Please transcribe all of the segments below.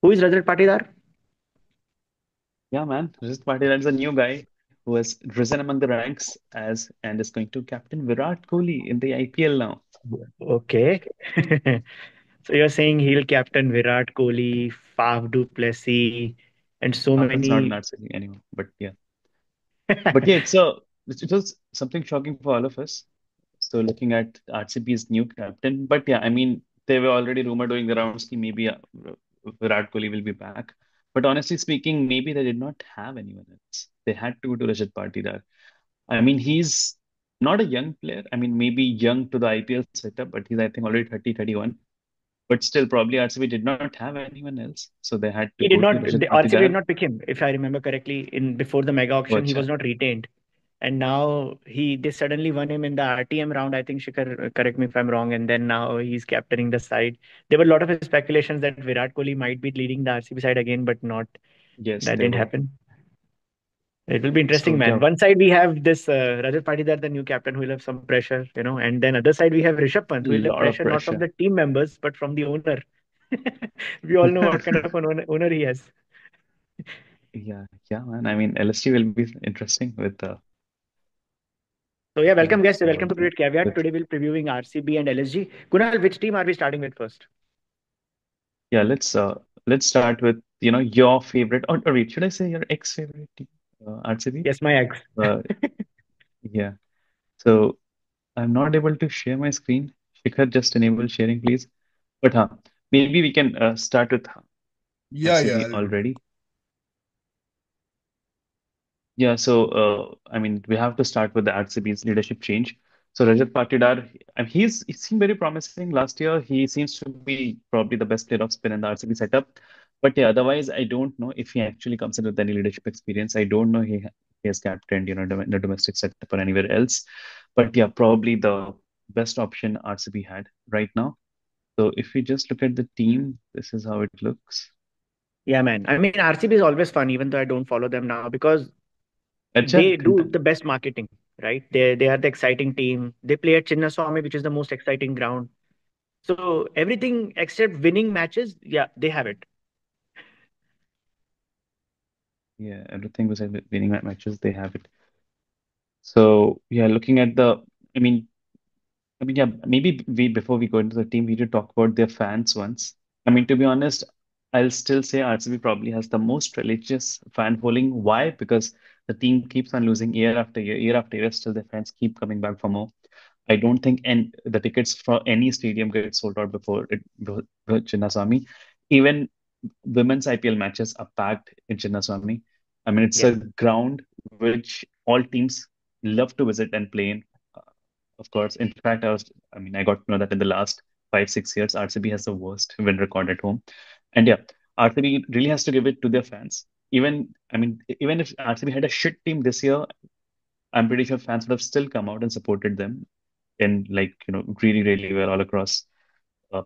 Who is Rajat Patidar? Yeah, man. Rajat Patil is a new guy who has risen among the ranks as and is going to captain Virat Kohli in the IPL now. Okay. So you're saying he'll captain Virat Kohli, Faf du Plessis, and so It's not an many. RCB anymore, but yeah, it was something shocking for all of us. So looking at RCB's new captain, but yeah, I mean they were already rumored doing the rounds that maybe Virat Kohli will be back. But honestly speaking, maybe they did not have anyone else. They had to go to Rajat Patidar. I mean, he's not a young player. I mean, maybe young to the IPL setup, but he's, I think, already 30, 31. But still, probably RCB did not have anyone else. So they had to He did go to not. Rajat The RCB did Patidar. not pick him, if I remember correctly. In before the mega Oh, auction, he was acha. not retained, and now they suddenly won him in the RTM round. I think Shikhar, correct me if I'm wrong. And then now he's captaining the side. There were a lot of speculations that Virat Kohli might be leading the RCB side again, but not. Yes, That they didn't were. happen. It will be So, interesting, man. yeah. One side we have this Rajat Patidar, the new captain, who will have some pressure, and then other side we have Rishabh Pant, who will have Lot of pressure not from pressure. the team members but from the owner. We all know what kind of an owner he has. Yeah, yeah, man. I mean, LSG will be interesting So yeah, yeah, welcome guests. Welcome to with, Great Caveat. with Today we'll previewing RCB and LSG. Kunal, which team are we starting with first? yeah, let's start with, your favorite, or wait, should I say your ex-favorite team, RCB? Yes, my ex. Uh, yeah. So I'm not able to share my screen. Shikhar, just enable sharing, please. But maybe we can start with Yeah, yeah, RCB I'll do. already. Yeah, so I mean, we have to start with the RCB's leadership change. So Rajat Patidar, and he seemed very promising last year. He seems to be probably the best player of spin in the RCB setup. But yeah, otherwise, I don't know if he actually comes in with any leadership experience. I don't know he has captained, in the domestic setup or anywhere else. But yeah, probably the best option RCB had right now. So if we just look at the team, this is how it looks. Yeah, man. I mean, RCB is always fun, even though I don't follow them now because Acha, they do Ghanta. the best marketing, right? They are the exciting team. They play at Chinnaswamy, which is the most exciting ground. So everything except winning matches, yeah, they have it. Yeah, everything was winning matches. They have it. So yeah, looking at I mean, yeah, maybe we before we go into the team, we should talk about their fans once. I mean, to be honest, I'll still say RCB probably has the most religious fan following. Why? Because the team keeps on losing year after year. Still, the fans keep coming back for more. I don't think and the tickets for any stadium get sold out before Chinnaswamy. Even women's IPL matches are packed in Chinnaswamy. I mean, it's Yeah. a ground which all teams love to visit and play in. Uh, Of course, in fact, I mean, I got to know that in the last 5, 6 years, RCB has the worst win record at home. And yeah, RCB really has to give it to their fans. Even if RCB had a shit team this year, I'm pretty sure fans would have still come out and supported them in like, really, really well all across uh,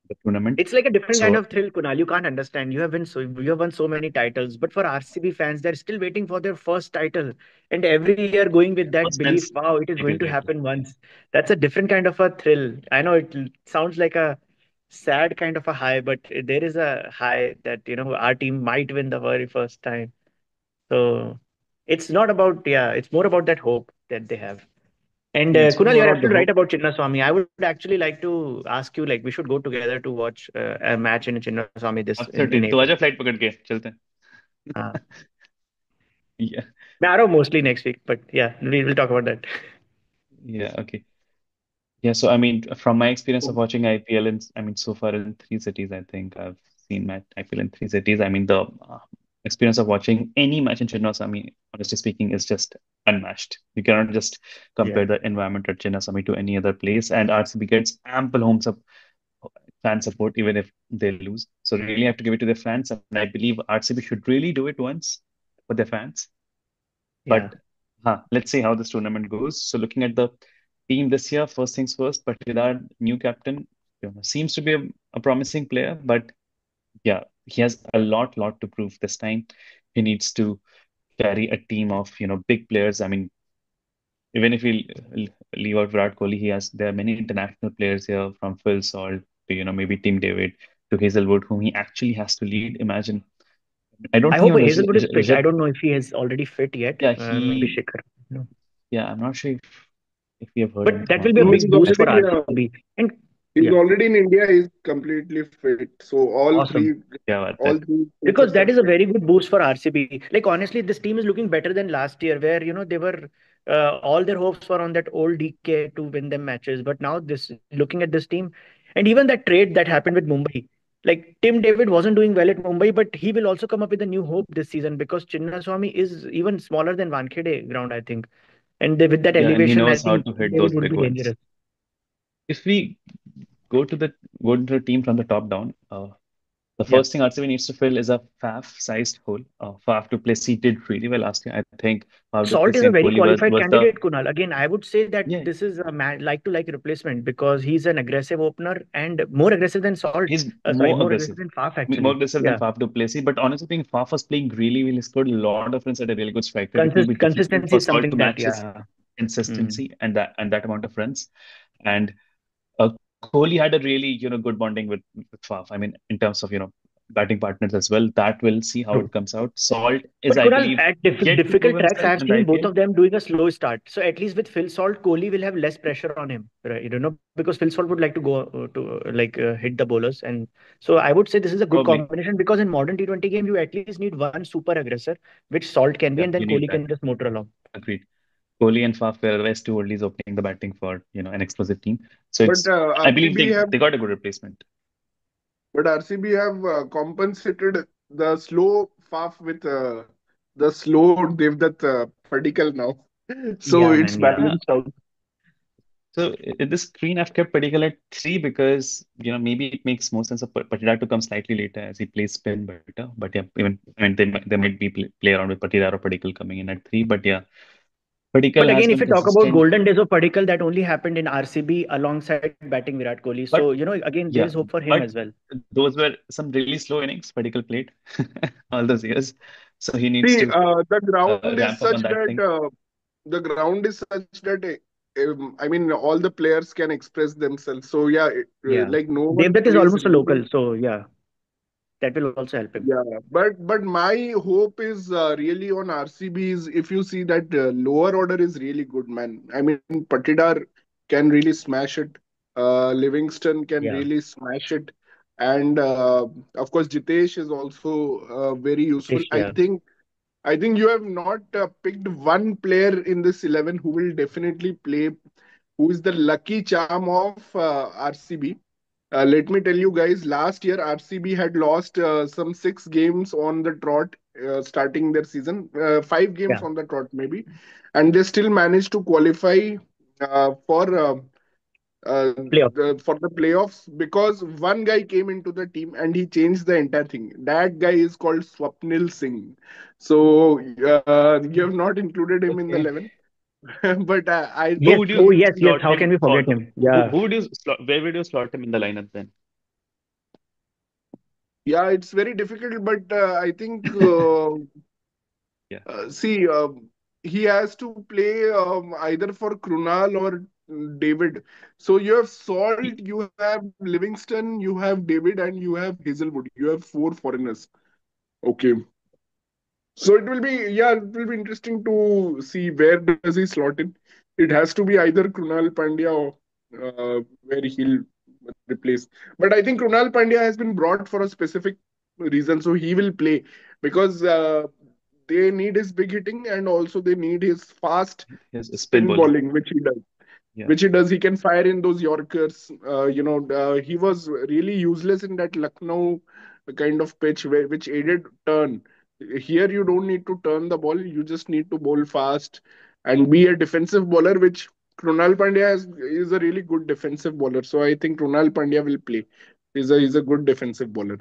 the tournament. It's like a different kind So of thrill, Kunal. You can't understand. You have won so many titles, but for RCB fans, they're still waiting for their first title, and every year going with that first belief, men's wow, it is going IPL to title. happen once. That's a different kind of a thrill. I know sounds like a sad kind of a high, but there is a high that our team might win the very first time. So it's not about, yeah, it's more about that hope that they have. And Yeah, it's Kunal, more you're about the absolutely right hope. about Chinnaswamy. I would actually like to ask you, like, we should go together to watch a match in Chinnaswamy this in Absolutely. तो April. आजा flight पकड़ के चलते Uh, हैं. Yeah, Marrow mostly next week, but yeah, we'll talk about that. yeah, okay. Yeah, so I mean, from my experience of watching IPL I mean, so far in 3 cities, I think I've seen IPL in 3 cities. I mean, the experience of watching any match in Chinnaswamy, honestly speaking, is just unmatched. You cannot just Yeah, compare the environment at Chinnaswamy to any other place. And RCB gets ample fan support even if they lose. So really have to give it to their fans. And I believe RCB should really do it once for their fans. yeah, But let's see how this tournament goes. So looking at the team this year, first things first, but with our new captain, seems to be a promising player, but yeah, he has a lot to prove this time. He needs to carry a team of, big players. I mean, even if we leave out Virat Kohli, he has there are many international players here from Phil Salt to maybe Tim David to Hazelwood, whom he actually has to lead. Imagine. I don't I think hope even Hazelwood is fit. I Rajat. don't know if he is already fit yet. Yeah, Maybe he. Shikhar. No. Yeah, I'm not sure if we have heard But anything that will on be a him. No, big he's I boost for think already RCB. And he's yeah, already in India. He's completely fit. So awesome. yeah, about all that. three Because pitchers that are is a fit. very good boost for RCB. Like honestly, this team is looking better than last year, where they were all their hopes were on that old DK to win them matches. But now this looking at this team, and even that trade that happened with Mumbai, like Tim David wasn't doing well at Mumbai, but he will also come up with a new hope this season because Chinnaswamy is even smaller than Wankhede ground, I think. And with that Yeah, and he elevation, I knows how think to Tim hit David those would big be ones. dangerous. If we go to the team from the top down, the Yeah. first thing RCB needs to fill is a Faf-sized hole. Faf to play seated really well last year. I think Faf du Salt is Plessis a and very Kohli qualified was the candidate, Kunal. Again, I would say that yeah. this is a like to like replacement because he's an aggressive opener and more aggressive than Salt. He's Sorry, more more aggressive aggressive. than Faf More actually. aggressive than Yeah, Faf du Plessis, but honestly, I think Faf was playing really, really scored a lot of runs at a really good strike rate. It will be difficult Consistency for is Salt something to that match his yeah. Mm. consistency and that amount of runs. And uh, Kohli had a really, good bonding with Faf. I mean, in terms of, batting partners as well. That we'll see how True. it comes out. Salt is, But I Kunal, believe, at yet to prove difficult tracks, I himself have in the seen both IPL. of them doing a slow start. So at least with Phil Salt, Kohli will have less pressure on him, right? Because Phil Salt would like to go hit the bowlers, and so I would say this is a good Probably. combination because in modern T20 game, you at least need one super aggressor, which Salt can be, Yeah, and then you need Kohli that. can just motor along. Agreed. Kohli and Faf were otherwise two oldies opening the batting for, an explosive team. So But I believe RCB have they got a good replacement. compensated the slow Faf with the slow Devdutt Padikkal now. So Yeah, it's man. Yeah. Yeah. balanced out. So in this screen, I've kept Padikkal at three because, maybe it makes more sense of Patidar to come slightly later as he plays spin better. But yeah, even I mean they might be play around with Patidar or Padikkal coming in at three. But yeah, But Padikkal has again, if been you talk about consistent. golden days of Padikkal, that only happened in RCB alongside batting Virat Kohli. So, But again, there yeah, is hope for him but as well. those were some really slow innings Padikkal played all those years. So he needs See, to the ground is ramp up such on that that thing. I mean all the players can express themselves. So yeah, Yeah. like no one Devdutt is plays almost a really. local. So, yeah, that will also help him. Yeah, but my hope is really on RCBs. If you see that lower order is really good, man. I mean, Patidar can really smash it. Livingston can Yeah. really smash it, and of course Jitesh is also very useful. Dish, yeah. I think you have not picked one player in this 11 who will definitely play, who is the lucky charm of RCB. Let me tell you guys, last year RCB had lost some 6 games on the trot starting their season, 5 games Yeah. on the trot maybe, and they still managed to qualify Playoff. for the playoffs because one guy came into the team and he changed the entire thing. That guy is called Swapnil Singh. So you have not included him in the Okay. 11, but I Who Yes. would think you Oh, he yes. Yes. slot How can him we for? forget him? Yeah. Who would you slot? Where would you slot him in the lineup then? yeah, it's very difficult, but I think Yeah. see, he has to play either for Krunal or David. So you have Salt, you have Livingston, you have David, and you have Hazelwood. You have four foreigners. Okay. So it will be, yeah, it will be interesting to see where does he slot in. It has to be either Krunal Pandya or where he'll replace. But I think Krunal Pandya has been brought for a specific reason, so he will play because they need his big hitting and also they need his fast His spin spin bowling. bowling, which he does. Yeah. Which he does. He can fire in those Yorkers. He was really useless in that Lucknow kind of pitch which aided turn. Here, you don't need to turn the ball. You just need to bowl fast and be a defensive bowler, which Krunal Pandya is a really good defensive bowler. So I think Krunal Pandya will play. He's a good defensive bowler.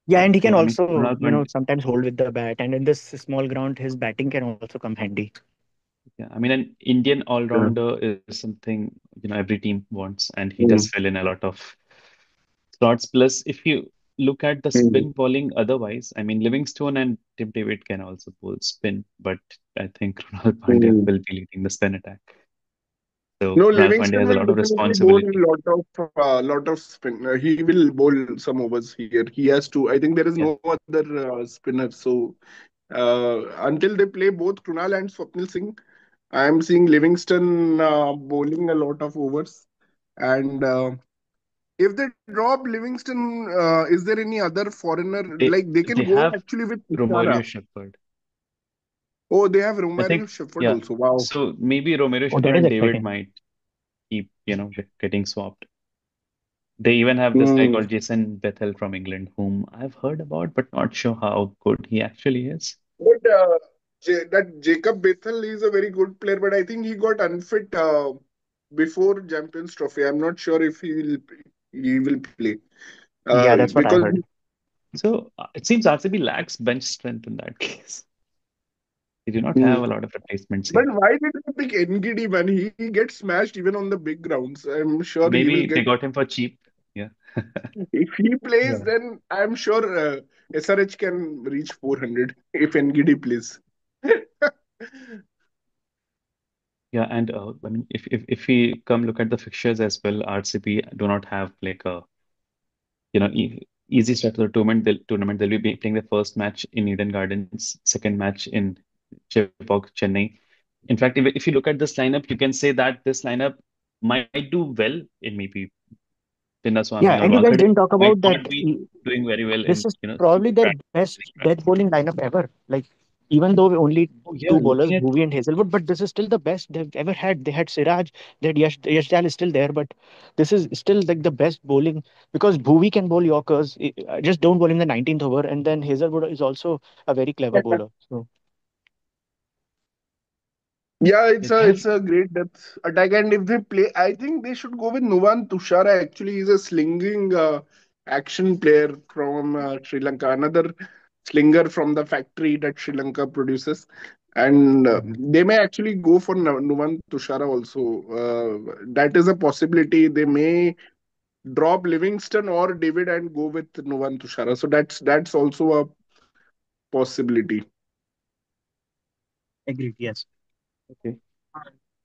Yeah. And he can So I mean, also, Kunal Pandya, sometimes hold with the bat. And in this small ground, his batting can also come handy. yeah, I mean, an Indian Yeah. all-rounder is something every team wants, and he Mm. does fill in a lot of slots. Plus, if you look at the Hmm. spin bowling otherwise, I mean, Livingstone and Tim David can also bowl spin, but I think Krunal Pandya Hmm. will be leading the spin attack. So No, Krunal Pandya Livingston has a will lot of definitely bowl responsibility. lot of spin. He will bowl some overs here. He has to. I think there is Yeah. no other spinner. So until they play both Krunal and Swapnil Singh, I am seeing Livingston bowling a lot of overs. And if they drop Livingston, is there any other foreigner They like they can they go have actually with Romario Tushara? Shepherd. Oh, they have I Romario think, Shepherd yeah. also. Wow. So maybe Romario Oh, Shepherd that is and David exciting. might keep, getting swapped. They even have this guy Hmm. called Jason Bethel from England, whom I've heard about, but not sure how good he actually is. But that Jacob Bethel is a very good player, but I think he got unfit before Champions Trophy. I'm not sure if he will play Yeah, that's what I because. heard. So it seems RCB lacks bench strength in that case. They do not Hmm. have a lot of replacements But here. why did they pick NGD, man? He gets smashed even on the big grounds. I'm sure he will Maybe they get. got him for cheap. Yeah. If he plays, Yeah. then I'm sure SRH can reach 400 if NGD plays. Yeah, and I mean, if we come look at the fixtures as well, RCB do not have like a easy start to the tournament. They'll be playing the first match in Eden Gardens, second match in Chepauk, Chennai. In fact, if you look at this lineup, you can say that this lineup might do well in maybe Yeah, Chinnaswamy or and you guys Wankhede, didn't talk might about that. not be doing very well This in, is probably their League best death matches. bowling lineup ever. Like, even though only Oh yeah, two bowlers, looking at Bhuvi and Hazelwood, but this is still the best they've ever had. They had Siraj, they had Yash Dayal is still there, but this is still like the best bowling because Bhuvi can bowl Yorkers. Just don't bowl in the 19th over, and then Hazelwood is also a very clever bowler. So Yeah, yeah, it's they a have it's a great depth attack, and if they play, I think they should go with Nuwan Tushara. Actually, he's a slinging action player from Sri Lanka, another slinger from the factory that Sri Lanka produces, and Mhm. they may actually go for Nuwan Tushara also. That is a possibility. They may drop Livingston or David and go with Nuwan Tushara. So that's also a possibility. agreed. Yes. okay.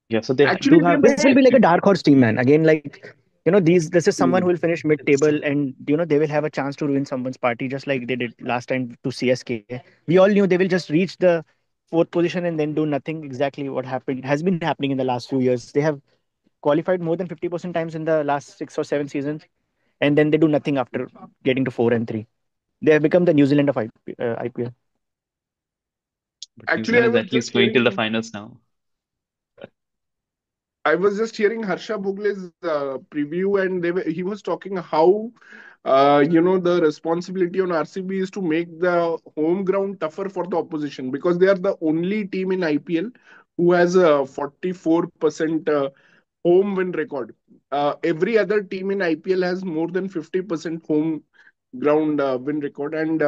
Yeah, so they Actually, do they have This will may. be like a flexibility. dark horse team, man. Again, like this is someone Hmm. who will finish It's mid-table, and they will have a chance to ruin someone's party, just like they did last time to CSK. We all knew they will just reach the fourth position and then do nothing. Exactly what happened has been happening in the last few years. They have qualified more than 50% times in the last 6 or 7 seasons, and then they do nothing after getting to 4 and 3. They have become the New Zealand of IPL. But New Actually, Zealand I is was at just least going till the hearing. finals now. I was just hearing Harsha Bhogle's preview, and he was talking how the responsibility on RCB is to make the home ground tougher for the opposition because they are the only team in IPL who has a 44% home win record. Every other team in IPL has more than 50% home ground win record, and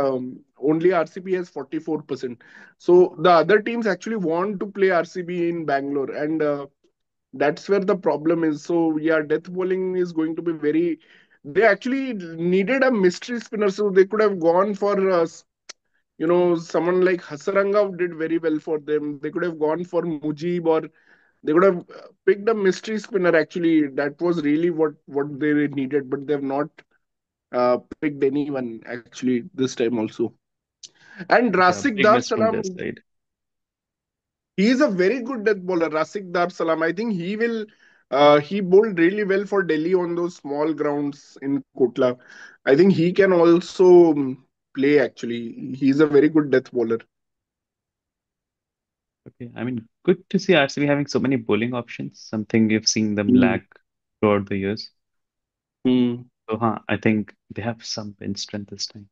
only RCB has 44%. So the other teams actually want to play RCB in Bangalore, and that's where the problem is. So yeah, death bowling is going to be very. They actually needed a mystery spinner, so they could have gone for someone like Hasaranga did very well for them. They could have gone for Mujib, or they could have picked a mystery spinner. Actually, that was really what they needed, but they have not picked anyone actually this time also. And Yeah, Rasik big Dar miss from their Salam, side. he is a very good death bowler, Rasik Dar Salam. I think he will. He bowled really well for Delhi on those small grounds in Kotla. I think he can also play. Actually, he's a very good death bowler. Okay, I mean, good to see RCB having so many bowling options, something we've seen them Mm. lack throughout the years. Mm. So, I think they have some bench strength this time.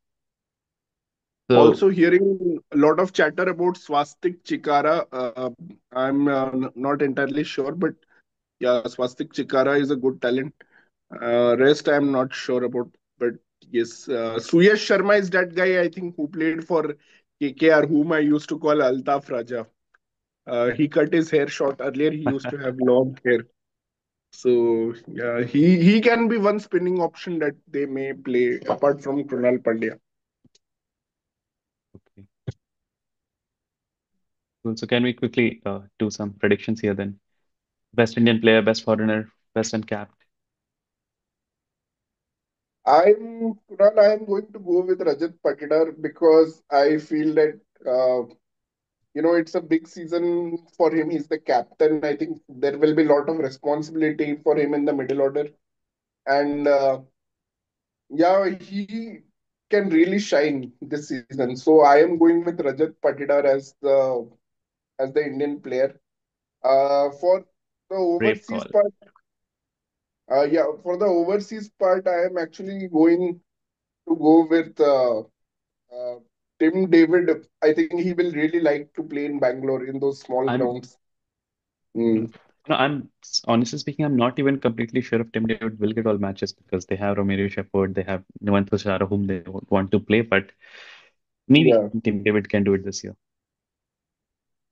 So, Also, hearing a lot of chatter about Swastik Chikara. I'm not entirely sure, but yeah, Swastik Chikara is a good talent. Rest I'm not sure about, but yes, Suyash Sharma is that guy I think who played for KKR, whom I used to call Altaf Raja. He cut his hair short. Earlier, he used to have long hair. So yeah, he can be one spinning option that they may play apart from Krunal Pandya. Okay. Cool. So can we quickly do some predictions here then? Best Indian player, best foreigner, best uncapped. I am going to go with Rajat Patidar because I feel that it's a big season for him. He's the captain. I think there will be a lot of responsibility for him in the middle order, and yeah, he can really shine this season. So I am going with Rajat Patidar as the Indian player. For the Brave overseas call. part, for the overseas part, I am actually going to go with uh, Tim David. I think he will really like to play in Bangalore in those small I'm grounds. Mm. no, I'm honestly speaking, I'm not even completely sure if Tim David will get all matches because they have Romero Shepherd, they have Nuwan Tushara whom they want to play, but maybe Yeah, Tim David can do it this year.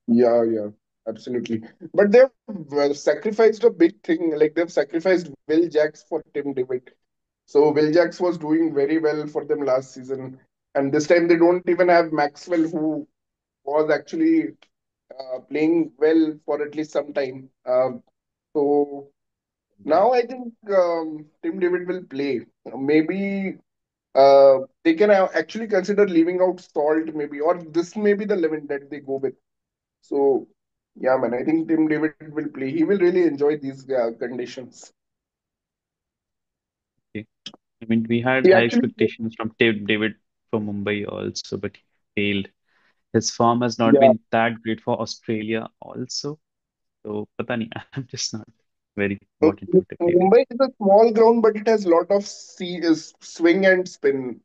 yeah, absolutely. But they've sacrificed a big thing. Like they've sacrificed Will Jacks for Tim David. So Will Jacks was doing very well for them last season, and this time they don't even have Maxwell, who was actually playing well for at least some time. So Yeah. now I think Tim David will play. Maybe they can actually consider leaving out Salt, maybe, or this may be the 11 that they go with. So yeah, man, I think Tim David will play. He will really enjoy these conditions. Okay. I mean, we had He high actually, expectations from Tim David from Mumbai also, but he failed. His form has not yeah. been that great for Australia also. So, pata nahi, I'm just not very So, bought into Tim David. Mumbai is a small ground, but it has lot of swing and spin.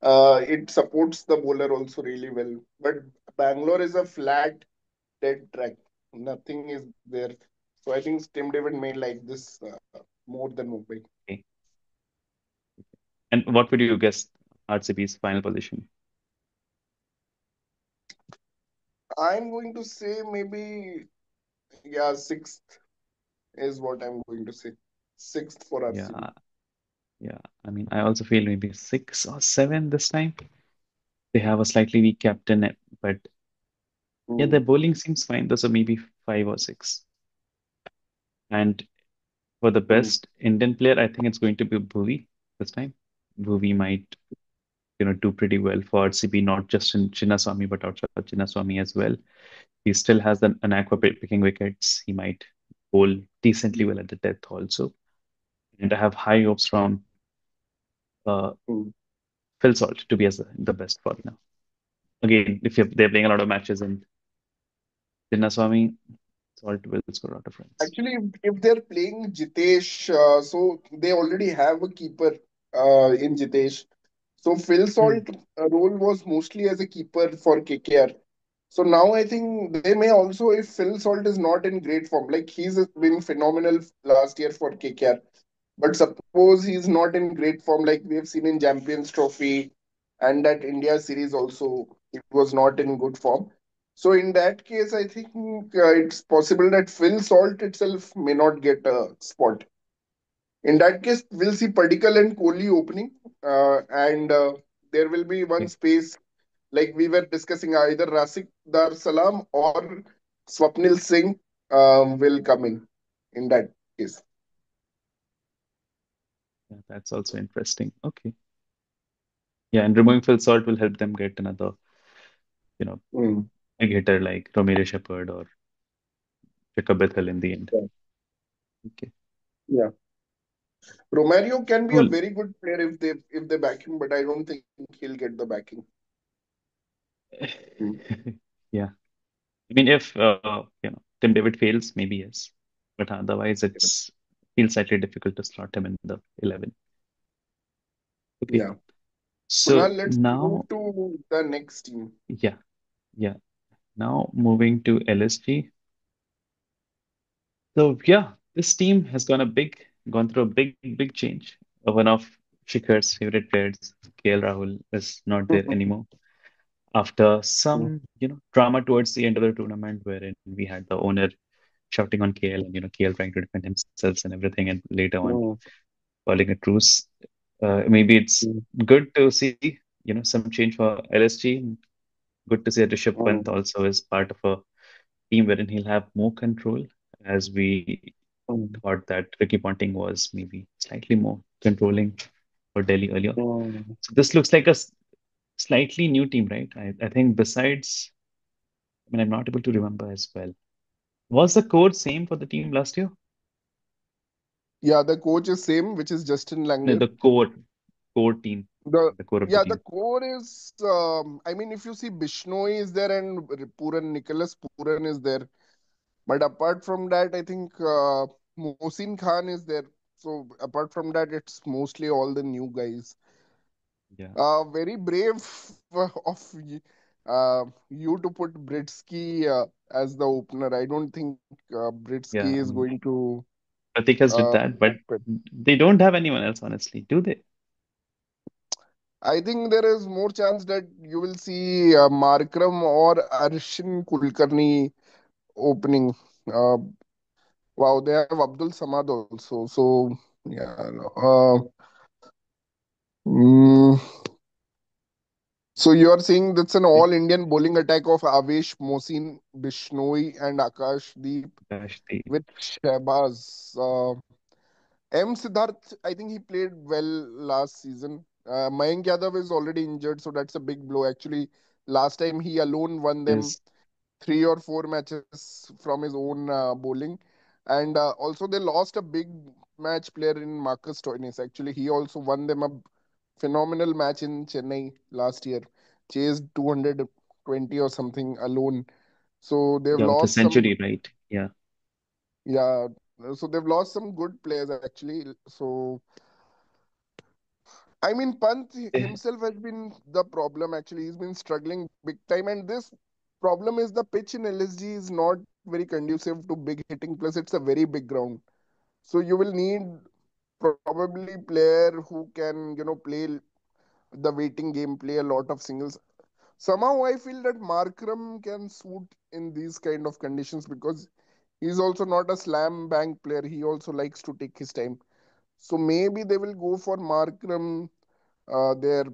It supports the bowler also really well. But Bangalore is a flat, dead track. Nothing is there. So I think Tim David may like this more than Mumbai. Okay. And what would you guess RCB's final position? I'm going to say maybe, yeah, sixth is what I'm going to say. Sixth for RCB. Yeah, yeah. I mean, I also feel maybe 6 or 7 this time. They have a slightly weak captain, but yeah, Mm, their bowling seems fine. Those are maybe 5 or 6. And for the mm, best Indian player, I think it's going to be Bhuvi this time. Bhuvi might, do pretty well for RCB, not just in Chinnaswamy, but outside of Chinnaswamy as well. He still has an aqua picking wickets. He might bowl decently well at the death also. And I have high hopes from uh, mm. Phil Salt to be as the best foreigner. Again, if they're playing a lot of matches in Chinnaswamy, Salt will score a lot of runs. Actually, if they're playing Jitesh, so they already have a keeper in Jitesh. So Phil Hmm. Salt role was mostly as a keeper for KKR. So now I think they may also, if Phil Salt is not in great form, like he's been phenomenal last year for KKR, but suppose he's not in great form, like we have seen in Champions Trophy and that India series also, it was not in good form. So in that case, I think it's possible that Phil Salt itself may not get a spot. In that case, we'll see Padikkal and Kohli opening, and there will be one Okay. space like we were discussing, either Rasik Dar Salam or Swapnil Singh will come in that case. Yeah, that's also interesting. Okay. Yeah, and removing Phil Salt will help them get another, you know, Mm. a hitter like Romero Shepherd or Jacob Bethel in the end. Yeah. Okay. Yeah. Romario can be a Cool. very good player if they back him, but I don't think he'll get the backing. Mm. Yeah. I mean, if Tim David fails, maybe yes, but otherwise it's feels slightly difficult to slot him in the 11. Okay, Yeah. so Kunal, let's move now, to the next team. yeah, yeah. Now moving to LSG. So yeah, this team has gone through a big change. One of Shikhar's favorite players, KL Rahul, is not there anymore after Mm. some drama towards the end of the tournament, wherein we had the owner shouting on KL and KL trying to defend himself and everything, and later on mm, calling a truce. Maybe it's mm, good to see some change for LSG. Good to see that Rishabh Pant mm, also is part of a team wherein he'll have more control, as we mm, thought that Ricky Ponting was maybe slightly more controlling for Delhi earlier. mm. So this looks like a slightly new team, right? I think besides, I mean, I'm not able to remember as well. Was the core same for the team last year? Yeah, the coach is same, which is Justin No, Langer. the core team, The the core of the yeah, the team. core is I mean, if you see Bishnoi is there and Puran Nicholas Puran is there, but apart from that, I think Mohsin Khan is there. So apart from that, it's mostly all the new guys. Yeah, Very brave of you to put Britsky as the opener. I don't think Britsky yeah. is going to Pratik has did that, but open. they don't have anyone else, honestly, do they? I think there is more chance that you will see Markram or Arshin Kulkarni opening. Uh, wow, they have Abdul Samad also. So yeah, no. Mm, so you are saying that's an Okay. all-Indian bowling attack of Avesh, Mohsin, Bishnoi, and Akash Deep Gosh, the with Shehbaz. M. Siddharth, I think he played well last season. Mayank Yadav is already injured, so that's a big blow. Actually, last time he alone won them is 3 or 4 matches from his own bowling. And also, they lost a big match player in Marcus Stoinis. Actually, he also won them a phenomenal match in Chennai last year, chased 220 or something alone. So they've yeah, with the lost some, century, right? Yeah. yeah. So they've lost some good players actually. So I mean, Pant Eh, himself has been the problem actually. He's been struggling big time, and this problem is the pitch in LSG is not very conducive to big hitting. Plus, it's a very big ground, so you will need probably player who can play the waiting game, play a lot of singles. Somehow, I feel that Markram can suit in these kind of conditions because he's also not a slam bang player. He also likes to take his time. So maybe they will go for Markram there.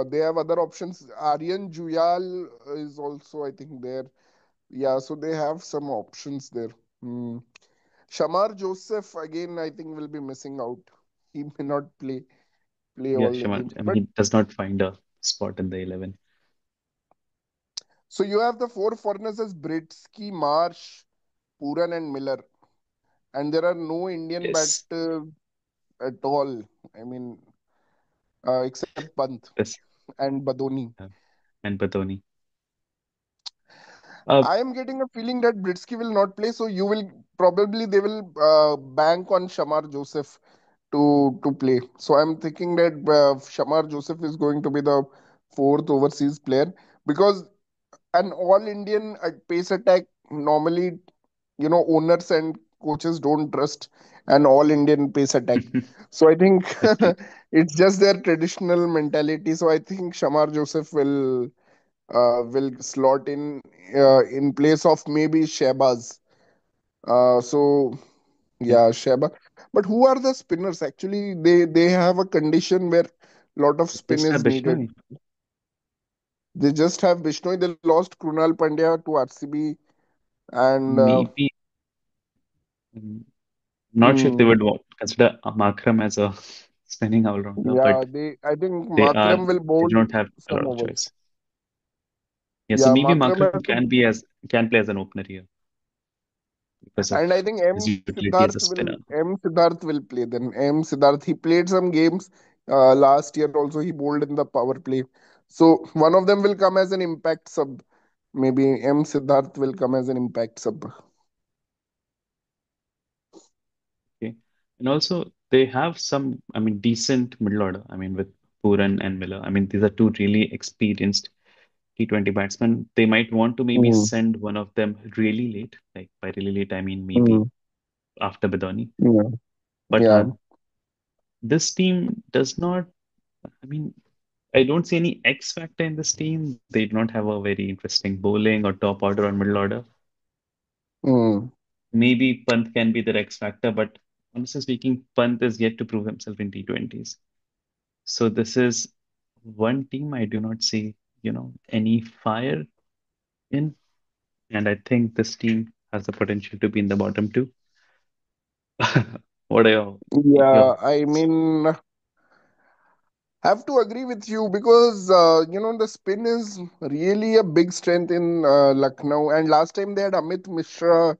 They have other options. Aryan Juyal is also, I think, there. Yeah, so they have some options there. Hmm. Shamar Joseph again, I think, will be missing out. He may not play yeah, all the Shimon. games. I mean, But he does not find a spot in the 11. so you have the four foreigners as Britsky, Marsh, Puran, and Miller, and there are no Indian Yes, batter at all. I mean, except Pant this and Badoni. and Batoni. I am getting a feeling that Britsky will not play, so you will probably they will bank on Shamar Joseph to play. So I'm thinking that Shamar Joseph is going to be the fourth overseas player because an all Indian pace attack normally owners and coaches don't trust an all Indian pace attack. So I think Agree. it's just their traditional mentality. So I think Shamar Joseph will slot in place of maybe Shehbaz. So Yeah, yeah, Shehbaz. But who are the spinners? Actually, they have a condition where lot of spin just a is needed. Bishnoi. They just have Bishnoi. They lost Krunal Pandya to RCB, and Maybe mm, not sure if they hmm, would consider Makram as a spinning all-rounder, yeah, but they. I think they are Makram will they bowl do not have a some lot of overs. choice. Yeah, so Yeah, maybe Makram has Makram to, can play as an opener here because of and I think his utility as a spinner. M Siddharth will play then. M Siddharth he played some games last year also. He bowled in the power play, so one of them will come as an impact sub. Maybe M Siddharth will come as an impact sub. Okay, and also they have some, I mean, decent middle order. I mean, with Puran and Miller. I mean, these are two really experienced T20 batsmen. They might want to maybe Mm, send one of them really late. Like by really late, I mean maybe mm, after Badoni. yeah, But yeah. this team does not. I mean, I don't see any X factor in this team. They do not have a very interesting bowling or top order or middle order. Hmm. Maybe Pant can be the X factor, but honestly speaking, Pant is yet to prove himself in T20s. So this is one team I do not see, any fire in, and I think this team has the potential to be in the bottom two. What are your Yeah, I mean, have to agree with you because the spin is really a big strength in Lucknow. And last time they had Amit Mishra,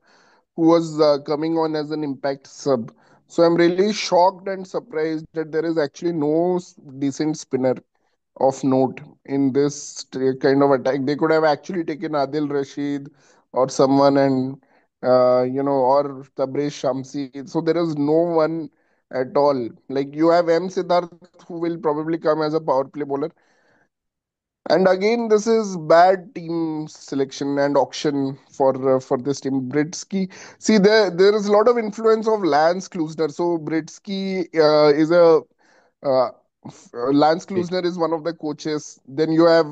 who was coming on as an impact sub. So I'm really shocked and surprised that there is actually no decent spinner of note in this kind of attack. They could have actually taken Adil Rashid or someone, and or Tabriz Shamsi. So there is no one at all. Like you have M Siddharth, who will probably come as a power play bowler. And again, this is bad team selection and auction for this team. Britsky, see there is a lot of influence of Lance Klusner. So Britsky is a uh, Lance Klusner is one of the coaches. Then you have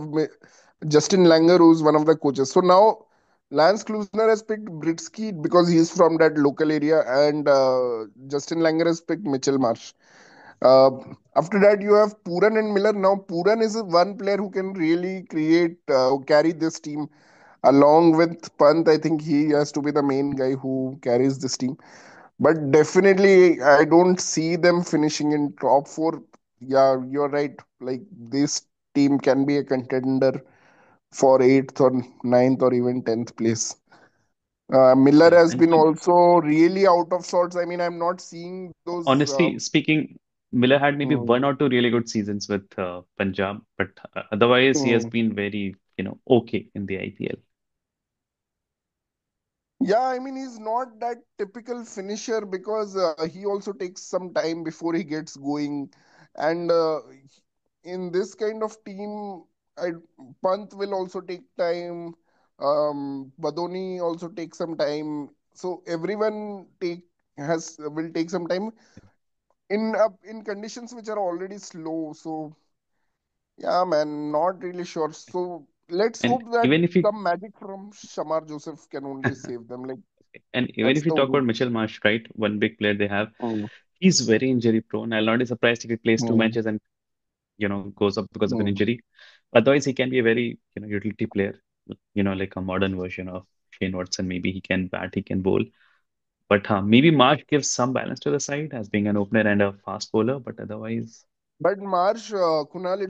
Justin Langer, who's one of the coaches. So now Lance Klusner has picked Britsky because he's from that local area, and Justin Langer has picked Mitchell Marsh. Uh, After that, you have Puran and Miller. Now, Puran is one player who can really carry this team along with Pant. I think he has to be the main guy who carries this team. But definitely, I don't see them finishing in top four. Yeah, you're right. Like this team can be a contender for eighth or ninth or even 10th place. Miller yeah, has and been also really out of sorts. I mean, I'm not seeing those. honestly speaking, Miller had maybe Hmm, one or two really good seasons with Punjab, but otherwise he has hmm. been very, okay in the IPL. Yeah, I mean, he's not that typical finisher because he also takes some time before he gets going. And in this kind of team, I, Pant will also take time. Badoni also takes some time. So everyone take has will take some time in conditions which are already slow. So yeah, man, not really sure. So let's And hope that even if you some magic from Shamar Joseph can only save them. Like and even that's if you the talk only. about Mitchell Marsh, right, one big player they have, Mm, he's very injury prone. I'll not be surprised if he plays two mm, matches and goes up because of an mm. injury. Otherwise, he can be a very utility player. Like a modern version of Shane Watson. Maybe he can bat, he can bowl. But maybe Marsh gives some balance to the side as being an opener and a fast bowler. But otherwise, But Marsh, Kunal,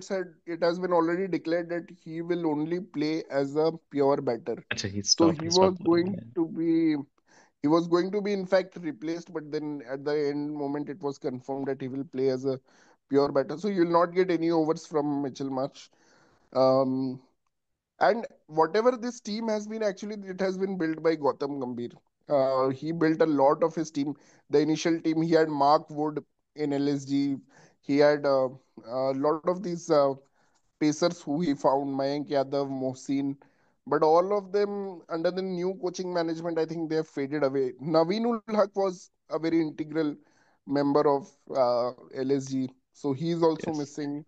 it has been already declared that he will only play as a pure batter. actually, he So stopped. He stopped bowling. Yeah. he was going to be in fact replaced, but then at the end moment it was confirmed that he will play as a pure batter. So you will not get any overs from Mitchell Marsh. Um, And whatever this team has been, actually, it has been built by Gautam Gambhir. He built a lot of his team. The initial team, he had Mark Wood in LSG. He had a lot of these pacers who he found, Mayank Yadav, Mohsin. But all of them, under the new coaching management, I think they have faded away. Naveenul Haq was a very integral member of LSG. So he's also Yes. missing.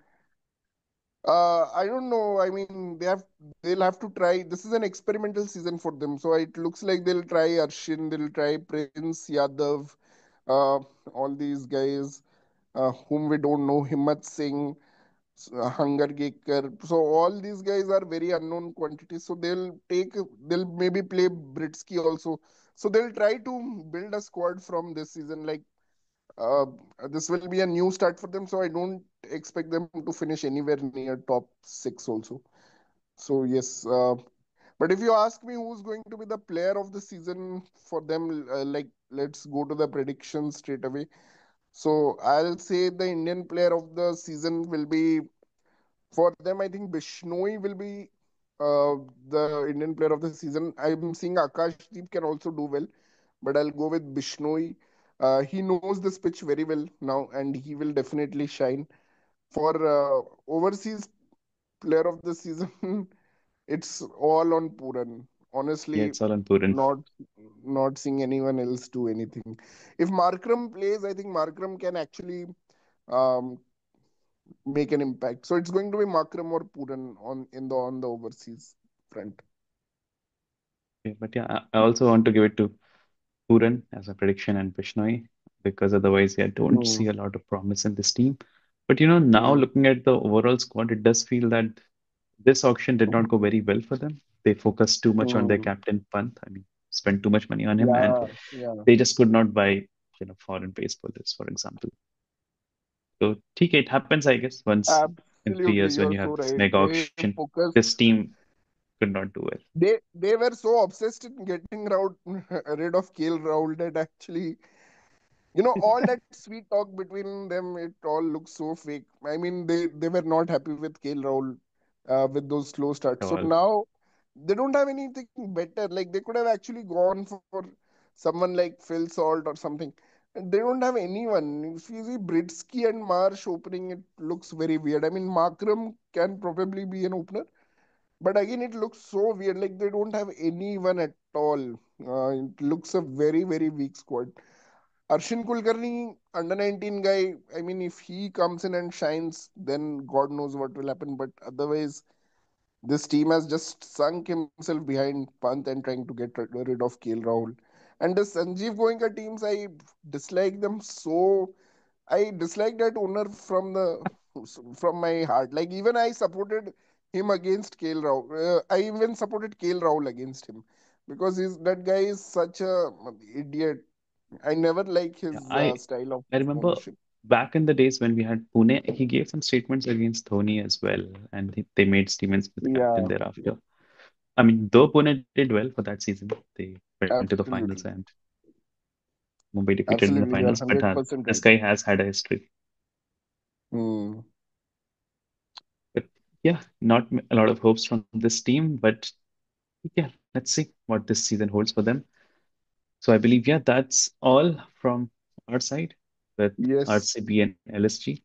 I don't know. I mean, they'll have to try. This is an experimental season for them, so it looks like they'll try Arshin, they'll try Prince Yadav, uh, all these guys whom we don't know, Himmat Singh, Hangar Gekar. So all these guys are very unknown quantities. So they'll maybe play Britsky also. So they'll try to build a squad from this season. Like uh, this will be a new start for them, so I don't expect them to finish anywhere near top six also. So yes, but if you ask me who's going to be the player of the season for them, like let's go to the predictions straight away. So I'll say the Indian player of the season will be for them. I think Bishnoi will be the Indian player of the season. I'm seeing Akashdeep can also do well, but I'll go with Bishnoi. He knows this pitch very well now, and he will definitely shine. For overseas player of the season, it's all on Puran. Yeah, Honestly, it's all important. not not seeing anyone else do anything. If Markram plays, I think Markram can actually um, make an impact. So it's going to be Markram or Puran on the overseas front. Okay, but yeah, I also want to give it to Puran as a prediction and Bishnoi because otherwise, yeah, I don't Hmm. see a lot of promise in this team. But now Hmm. looking at the overall squad, it does feel that this auction did not go very well for them. They focused too much on their Hmm. captain Pant. I mean, spent too much money on him, and Yeah, yeah. they just could not buy, foreign pace bowlers, for example. So, TK, it happens, I guess, once in three Absolutely, years when you're you so have this right. mega They auction. focused. This team could not do well. They were so obsessed in getting rid of KL Rahul that actually, all that sweet talk between them, it all looks so fake. I mean, they were not happy with KL Rahul with those slow At starts. So all. now they don't have anything better. Like they could have actually gone for someone like Phil Salt or something. And they don't have anyone. If you see Britsky and Marsh opening, it looks very weird. I mean, Markram can probably be an opener, but again, it looks so weird. Like they don't have anyone at all. It looks a very, very weak squad. Arshin Kulkarni, under 19 guy, I mean, if he comes in and shines, then God knows what will happen. But otherwise, this team has just sunk himself behind Pant and trying to get rid of KL Rahul. And the Sanjeev Goenka teams, I dislike them so. I dislike that owner from my heart. Like even I supported him against KL Rahul. I even supported KL Rahul against him because that guy is such a idiot. I never like Yeah, his I style of I remember ownership. back in the days when we had Pune, he gave some statements against Dhoni as well, and they made Stephen Smith captain Yeah, thereafter. I mean, though Pune did well for that season, they went to the finals absolutely. and Mumbai defeated in the Absolutely. You're finals. But 100% this right. guy has had a history. Hmm. But yeah, not a lot of hopes from this team. But yeah, let's see what this season holds for them. So I believe, yeah, that's all from our side with Yes. RCB and LSG.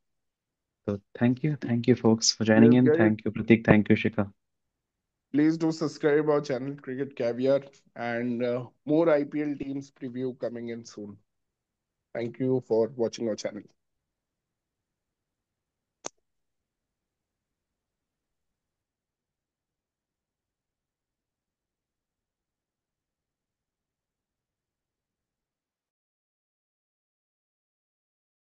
So thank you, folks, for joining Yes, in. guys. Thank you, Pratik. Thank you, Shika. Please do subscribe our channel, Cricket Caviar, and more IPL teams preview coming in soon. Thank you for watching our channel.